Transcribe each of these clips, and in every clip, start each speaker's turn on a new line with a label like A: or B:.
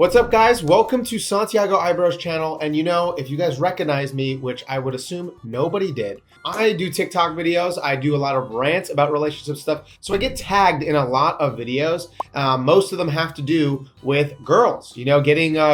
A: What's up, guys? Welcome to Santiago Eyebrows channel. And you know, if you guys recognize me, which I would assume nobody did, I do TikTok videos. I do a lot of rants about relationship stuff. So I get tagged in a lot of videos. Most of them have to do with girls, you know,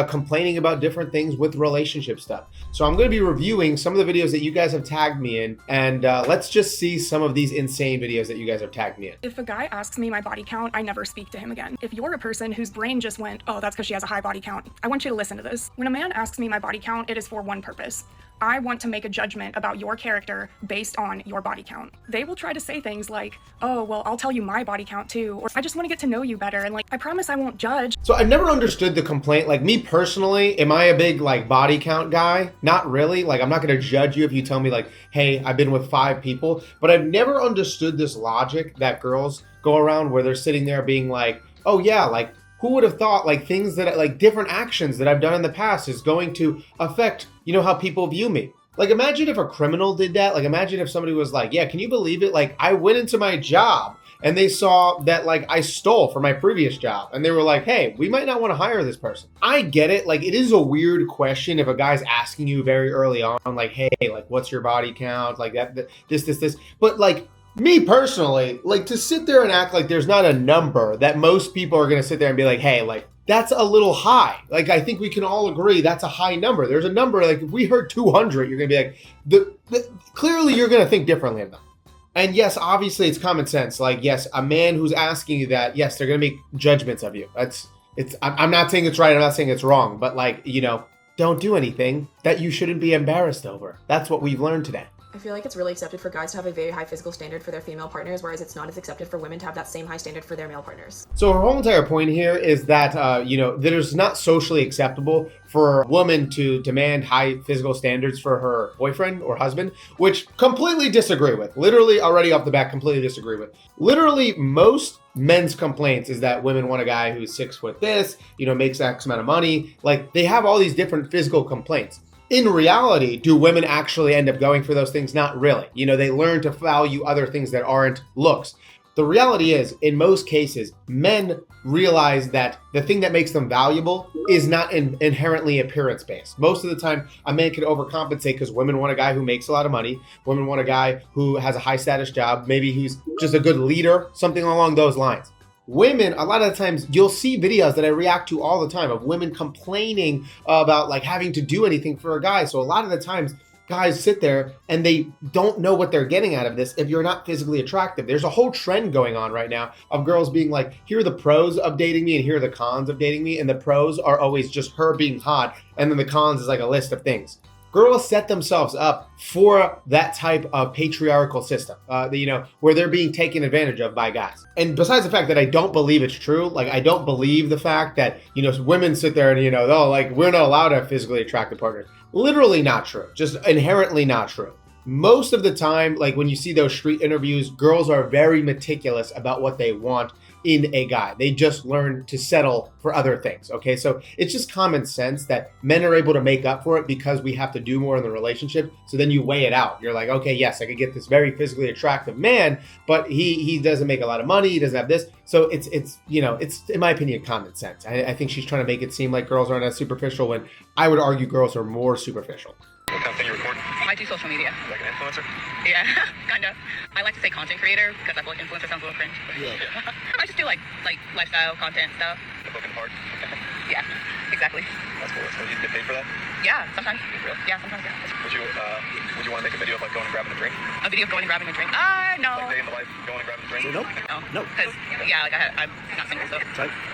A: complaining about different things with relationship stuff. So I'm going to be reviewing some of the videos that you guys have tagged me in. And let's just see some of these insane videos that you guys have tagged me in.
B: If a guy asks me my body count, I never speak to him again. If you're a person whose brain just went, oh, that's because she has a high body count, I want you to listen to this. When a man asks me my body count, it is for one purpose. I want to make a judgment about your character based on your body count. They will try to say things like, oh, well, I'll tell you my body count too, or I just want to get to know you better, and like, I promise I won't judge.
A: So I've never understood the complaint. Like, me personally, am I a big like body count guy? Not really. Like, I'm not going to judge you if you tell me like, hey, I've been with 5 people, but I've never understood this logic that girls go around where they're sitting there being like, oh yeah, like, who would have thought like things that like different actions that I've done in the past is going to affect, you know, how people view me? Like, imagine if a criminal did that. Like, imagine if somebody was like, yeah, can you believe it? Like, I went into my job and they saw that like I stole from my previous job and they were like, hey, we might not want to hire this person. I get it. Like, it is a weird question if a guy's asking you very early on, like, hey, like, what's your body count? Like this. But like, me personally, like, to sit there and act like there's not a number that most people are going to sit there and be like, hey, like, that's a little high. Like, I think we can all agree that's a high number. There's a number, like, if we heard 200, you're going to be like, clearly you're going to think differently of them. And yes, obviously it's common sense. Like, yes, a man who's asking you that, yes, they're going to make judgments of you. I'm not saying it's right. I'm not saying it's wrong, but like, you know, don't do anything that you shouldn't be embarrassed over. That's what we've learned today.
C: I feel like it's really accepted for guys to have a very high physical standard for their female partners, whereas it's not as accepted for women to have that same high standard for their male partners.
A: So her whole entire point here is that, you know, that it's not socially acceptable for a woman to demand high physical standards for her boyfriend or husband, which completely disagree with. Literally, already off the bat, completely disagree with. Literally, most men's complaints is that women want a guy who's 6 foot this, you know, makes X amount of money. Like, they have all these different physical complaints. In reality, do women actually end up going for those things? Not really. You know, they learn to value other things that aren't looks. The reality is, in most cases, men realize that the thing that makes them valuable is not inherently appearance-based. Most of the time, a man can overcompensate because women want a guy who makes a lot of money. Women want a guy who has a high-status job, maybe who's just a good leader, something along those lines. Women, a lot of the times, you'll see videos that I react to all the time of women complaining about like having to do anything for a guy. So a lot of the times, guys sit there and they don't know what they're getting out of this if you're not physically attractive. There's a whole trend going on right now of girls being like, here are the pros of dating me and here are the cons of dating me. And the pros are always just her being hot. And then the cons is like a list of things. Girls set themselves up for that type of patriarchal system, you know, where they're being taken advantage of by guys. And besides the fact that I don't believe it's true, like, I don't believe the fact that, you know, women sit there and, you know, oh, like, we're not allowed to have physically attractive partners. Literally not true. Just inherently not true. Most of the time, like, when you see those street interviews, girls are very meticulous about what they want in a guy. They just learn to settle for other things. Okay, so it's just common sense that men are able to make up for it because we have to do more in the relationship. So then you weigh it out. You're like, okay, yes, I could get this very physically attractive man, but he doesn't make a lot of money. He doesn't have this. So it's you know, it's, in my opinion, common sense. I think she's trying to make it seem like girls aren't as superficial when I would argue girls are more superficial.
D: What kind of thing you record?
E: I do social media.
D: Like an influencer?
E: Yeah, kind of. I like to say content creator because I feel like influencer sounds a little cringe.
D: Yeah.
E: I just do like lifestyle content stuff.
D: The book and part?
E: Yeah, exactly.
D: That's cool. So you get paid for that?
E: Yeah, sometimes.
D: Really?
E: Yeah, sometimes, yeah.
D: Would you want to make a video of like going and grabbing a drink?
E: A video of going and grabbing a drink? No.
D: Like day in the life, going and grabbing a drink?
E: No. Because, yeah, like I'm not single, so.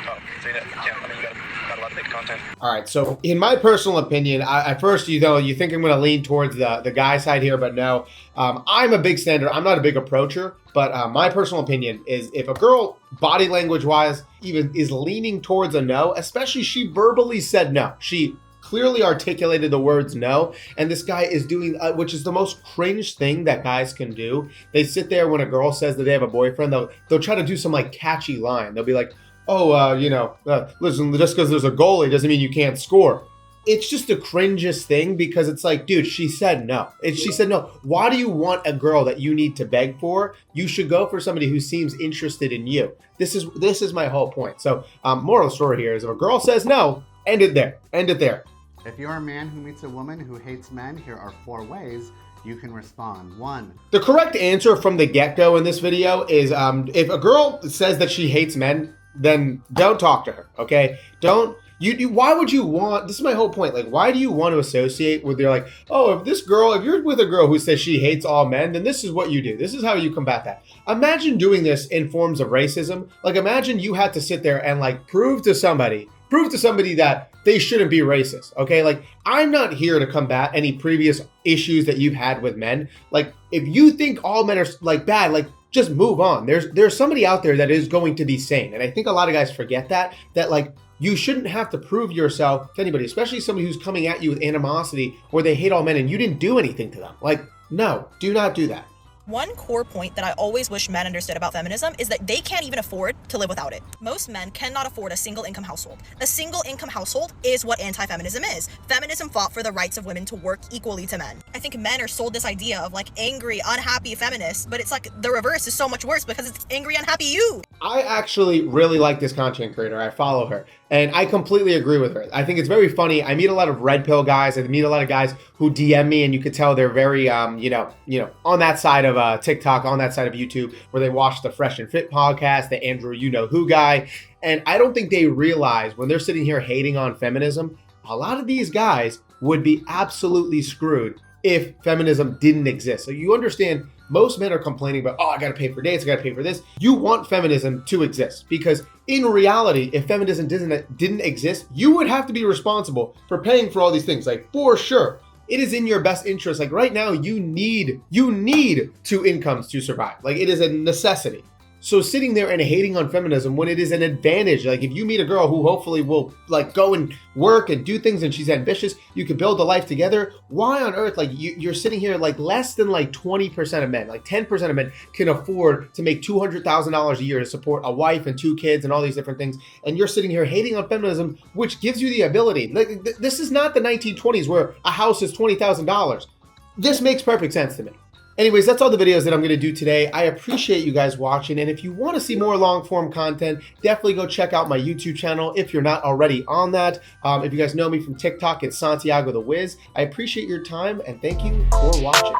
D: Oh, so you can't, I mean, you got allowed to make content.
A: All right, so in my personal opinion, at first, you know, you think I'm going to lean towards the guy side here, but no. I'm a big standard. I'm not a big approacher, but my personal opinion is if a girl, body language-wise, even is leaning towards a no, especially she verbally said no. She clearly articulated the words no, and this guy is doing, which is the most cringe thing that guys can do. They sit there when a girl says that they have a boyfriend, they'll try to do some like catchy line. They'll be like, oh, you know, listen, just because there's a goalie doesn't mean you can't score. It's just the cringiest thing because it's like, dude, she said no. She said no. Why do you want a girl that you need to beg for? You should go for somebody who seems interested in you. This is my whole point. So moral of the story here is if a girl says no, End it there. End it there.
F: If you're a man who meets a woman who hates men, here are 4 ways you can respond. 1.
A: The correct answer from the get-go in this video is if a girl says that she hates men, then don't talk to her, okay? Why would you want, this is my whole point, like, why do you want to associate with, you're like, oh, if you're with a girl who says she hates all men, then this is what you do. This is how you combat that. Imagine doing this in forms of racism. Like, imagine you had to sit there and, like, prove to somebody that they shouldn't be racist, okay? Like, I'm not here to combat any previous issues that you've had with men. Like, if you think all men are, like, bad, like, just move on. There's somebody out there that is going to be sane. And I think a lot of guys forget that like, you shouldn't have to prove yourself to anybody, especially somebody who's coming at you with animosity or they hate all men and you didn't do anything to them. Like, no, do not do that.
G: One core point that I always wish men understood about feminism is that they can't even afford to live without it. Most men cannot afford a single income household. A single income household is what anti-feminism is. Feminism fought for the rights of women to work equally to men. I think men are sold this idea of like angry, unhappy feminists, but it's like the reverse is so much worse because it's angry, unhappy you.
A: I actually really like this content creator. I follow her and I completely agree with her. I think it's very funny. I meet a lot of red pill guys. I meet a lot of guys who DM me and you could tell they're very, on that side of TikTok, on that side of YouTube, where they watch the Fresh and Fit podcast, the Andrew You-Know-Who guy. And I don't think they realize when they're sitting here hating on feminism, a lot of these guys would be absolutely screwed if feminism didn't exist. So you understand, most men are complaining about, oh, I gotta pay for dates, I gotta pay for this. You want feminism to exist because in reality, if feminism didn't exist, you would have to be responsible for paying for all these things, like for sure. It is in your best interest. Like right now, you need 2 incomes to survive. Like it is a necessity. So sitting there and hating on feminism when it is an advantage, like if you meet a girl who hopefully will like go and work and do things and she's ambitious, you can build a life together. Why on earth, like you're sitting here like less than like 20% of men, like 10% of men can afford to make $200,000 a year to support a wife and 2 kids and all these different things. And you're sitting here hating on feminism, which gives you the ability. Like this is not the 1920s where a house is $20,000. This makes perfect sense to me. Anyways, that's all the videos that I'm going to do today. I appreciate you guys watching. And if you want to see more long form content, definitely go check out my YouTube channel if you're not already on that. If you guys know me from TikTok, it's Santiago the Wiz. I appreciate your time and thank you for watching.